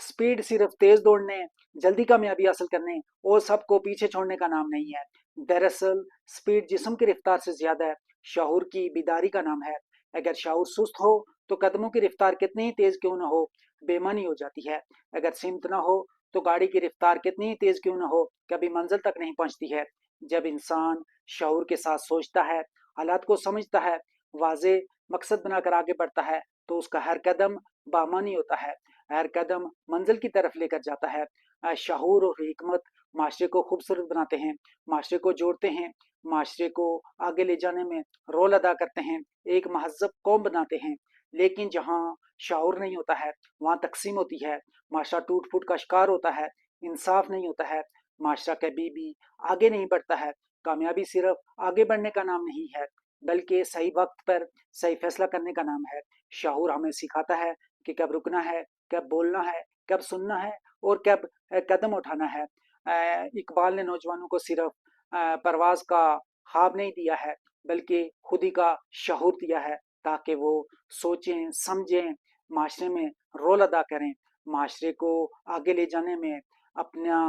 Speed सिर्फ तेज दौड़ने, जल्दी कामयाबी हासिल करने और सबको पीछे छोड़ने का नाम नहीं है। दरअसल स्पीड जिस्म की रफ्तार से ज्यादा है, शऊर की बेदारी का नाम है। अगर शऊर सुस्त हो तो कदमों की रफ्तार कितनी ही तेज क्यों न हो, बेमानी हो जाती है। अगर सिमत ना हो तो गाड़ी की रफ्तार कितनी ही तेज क्यों न हो, कभी मंजिल तक नहीं पहुंचती है। जब इंसान शऊर के साथ सोचता है, हालात को समझता है, वाजे मकसद बनाकर आगे बढ़ता है, तो उसका हर कदम बामानी होता है, हर कदम मंजिल की तरफ लेकर जाता है। शहूर और हिकमत माशरे को खूबसूरत बनाते हैं, माशरे को जोड़ते हैं, माशरे को आगे ले जाने में रोल अदा करते हैं, एक महज़ब कौम बनाते हैं। लेकिन जहाँ शऊर नहीं होता है वहाँ तकसीम होती है, माशरा टूट फूट का शिकार होता है, इंसाफ नहीं होता है, माशरा कभी भी आगे नहीं बढ़ता है। कामयाबी सिर्फ आगे बढ़ने का नाम नहीं है, बल्कि सही वक्त पर सही फैसला करने का नाम है। शऊर हमें सिखाता है कि कब रुकना है, कब बोलना है, कब सुनना है और कब कदम उठाना है। इकबाल ने नौजवानों को सिर्फ परवाज का ख्वाब नहीं दिया है, बल्कि खुदी का शऊर दिया है, ताकि वो सोचें, समझें, माशरे में रोल अदा करें, माशरे को आगे ले जाने में अपना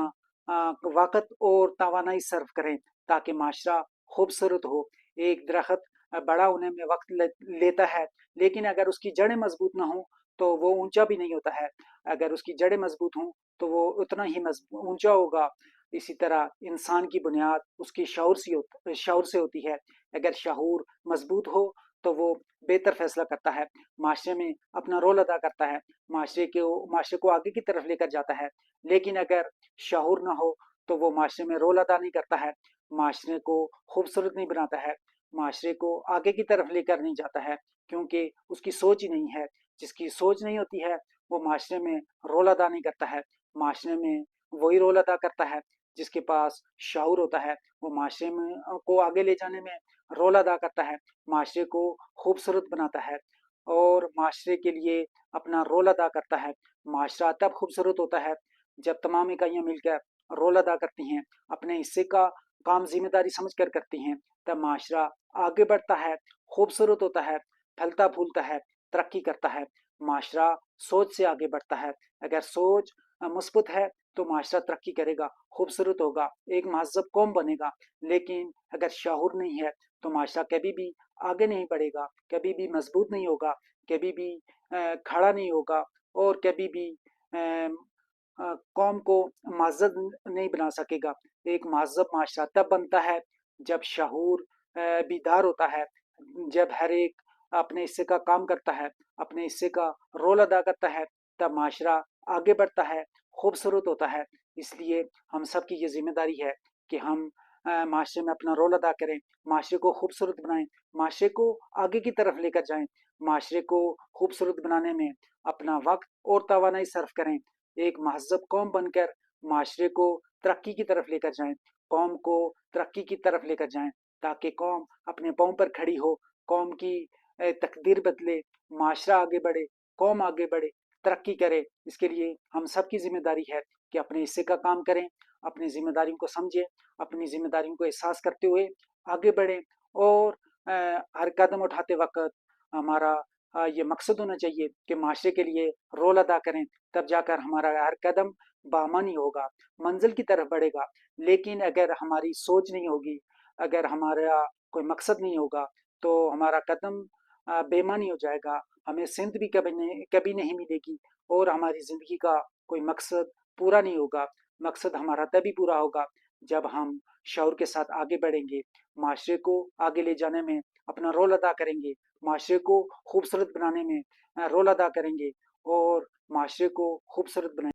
वक़्त और तवानाई सर्व करें, ताकि माशरा खूबसूरत हो। एक दरख्त बड़ा होने में वक्त लेता है, लेकिन अगर उसकी जड़ें मजबूत ना हो तो वो ऊंचा भी नहीं होता है। अगर उसकी जड़ें मजबूत हों तो वो उतना ही ऊंचा होगा। इसी तरह इंसान की बुनियाद उसकी शऊर से होती है। अगर शऊर मजबूत हो तो वो बेहतर फैसला करता है, माशरे में अपना रोल अदा करता है, माशरे को आगे की तरफ लेकर जाता है। लेकिन अगर शऊर ना हो तो वो माशरे में रोल अदा नहीं करता है, माशरे को खूबसूरत नहीं बनाता है, माशरे को आगे की तरफ लेकर नहीं जाता है, क्योंकि उसकी सोच ही नहीं है। जिसकी सोच नहीं होती है वो माशरे में रोल अदा नहीं करता है। माशरे में वही रोल अदा करता है जिसके पास शऊर होता है, वो माशरे में को आगे ले जाने में रोल अदा करता है, माशरे को खूबसूरत बनाता है और माशरे के लिए अपना रोल अदा करता है। माशरा तब खूबसूरत होता है जब तमाम इकाइयाँ मिलकर रोल अदा करती हैं, अपने हिस्से का काम जिम्मेदारी समझ कर करती हैं, तब माशरा आगे बढ़ता है, खूबसूरत होता है, फलता फूलता है, तरक्की करता है। माशरा सोच से आगे बढ़ता है। अगर सोच मुस्बत है तो माशरा तरक्की करेगा, खूबसूरत होगा, एक महज़ब कौम बनेगा। लेकिन अगर शऊर नहीं है तो माशरा कभी भी आगे नहीं बढ़ेगा, कभी भी मजबूत नहीं होगा, कभी भी खड़ा नहीं होगा और कभी भी कौम को महज़ब नहीं बना सकेगा। एक महज़ब माशरा तब बनता है जब शऊर बीदार होता है, जब हर एक अपने हिस्से का काम करता है, अपने हिस्से का रोल अदा करता है, तब माशरा आगे बढ़ता है, खूबसूरत होता है। इसलिए हम सब की ये जिम्मेदारी है कि हम माशरे में अपना रोल अदा करें, माशरे को खूबसूरत बनाएं, माशरे को आगे की तरफ लेकर जाएं, माशरे को खूबसूरत बनाने में अपना वक्त और तवानाई सर्फ करें, एक महज़ब कौम बनकर माशरे को तरक्की की तरफ लेकर जाएं, कौम को तरक्की की तरफ लेकर जाएं, ताकि कौम अपने पाँव पर खड़ी हो, कौम की तकदीर बदले, माशरा आगे बढ़े, कौम आगे बढ़े, तरक्की करे। इसके लिए हम सब की जिम्मेदारी है कि अपने हिस्से का काम करें, अपनी जिम्मेदारियों को समझें, अपनी जिम्मेदारियों को एहसास करते हुए आगे बढ़ें और हर कदम उठाते वक्त हमारा ये मकसद होना चाहिए कि माशरे के लिए रोल अदा करें, तब जाकर हमारा हर कदम बामानी होगा, मंजिल की तरफ बढ़ेगा। लेकिन अगर हमारी सोच नहीं होगी, अगर हमारा कोई मकसद नहीं होगा, तो हमारा कदम बेमानी हो जाएगा, हमें सिमत भी कभी नहीं मिलेगी और हमारी ज़िंदगी का कोई मकसद पूरा नहीं होगा। मकसद हमारा तभी पूरा होगा जब हम शऊर के साथ आगे बढ़ेंगे, माशरे को आगे ले जाने में अपना रोल अदा करेंगे, माशरे को खूबसूरत बनाने में रोल अदा करेंगे और माशरे को खूबसूरत बनाएंगे।